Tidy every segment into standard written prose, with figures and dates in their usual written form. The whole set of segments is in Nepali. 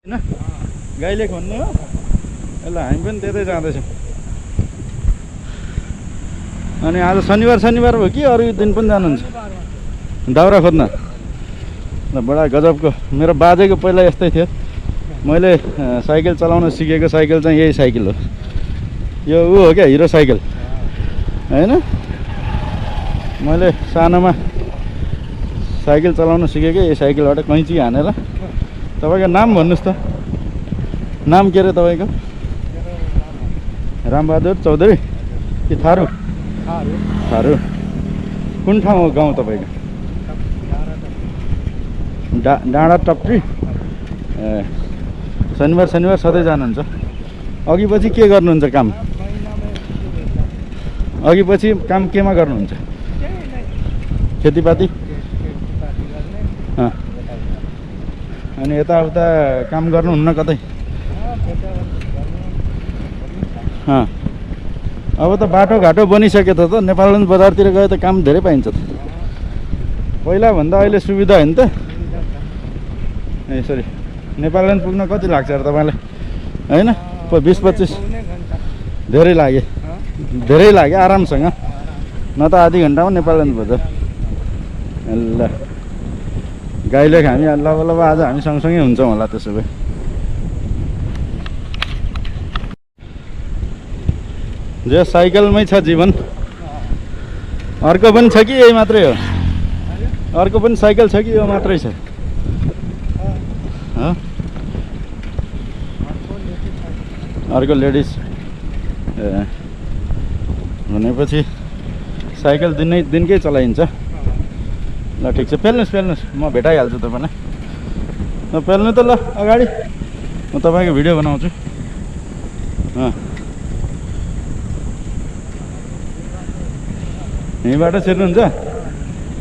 हैन गाईले खोज्नु हो ल हामी पनि त्यतै जाँदैछौँ अनि आज शनिबार हो कि अरू दिन पनि जानुहुन्छ दाउरा खोज्न ल बडा गजबको मेरो बाजेको पहिला यस्तै थियो मैले साइकल चलाउन सिकेको साइकल चाहिँ यही साइकल हो यो ऊ हो क्या हिरो साइकल हैन मैले सानोमा साइकल चलाउन सिकेको यही साइकलबाट कैँची हानेर तपाईको नाम भन्नुस् त नाम के रे तपाईको रामबहादुर चौधरी कि थारू थारू कुन ठाउँ हो गाउँ तपाईको डाँडा टप्री ए शनिबार सधैँ जानुहुन्छ अघि पछि के गर्नुहुन्छ काम अघि पछि काम केमा गर्नुहुन्छ खेतीपाती अनि यताउता काम गर्नुहुन्न कतै अब त बाटोघाटो बनिसक्यो त नेपालगञ्ज बजारतिर गए त काम धेरै पाइन्छ त पहिला भन्दा अहिले सुविधा होइन त ए सरी नेपालगञ्ज पुग्न कति लाग्छ र तपाईँलाई हैन 20-25 धेरै लाग्यो आरामसँग न त आधी घन्टामा नेपालगञ्ज बजार ल गाईले हामी लब आज हामी सँगसँगै हुन्छौँ होला त्यसो भए जे साइकलमै छ जीवन अर्को पनि छ कि यही मात्रै हो अर्को पनि साइकल छ कि यो मात्रै छ अर्को लेडिज ए भनेपछि साइकल दिनकै चलाइन्छ ल ठिक छ पेल्नुस् म भेटाइहाल्छु तपाईँलाई ल पेल्नु त ल अगाडि म तपाईँको भिडियो बनाउँछु यहीँबाट छिर्नुहुन्छ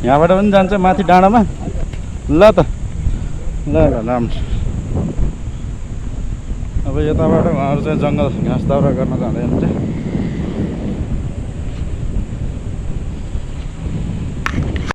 यहाँबाट पनि जान्छ माथि डाँडामा ल त ल राम्रो अब यताबाट उहाँहरू चाहिँ जङ्गल घाँस दाउरा गर्न जाँदै हुन्छ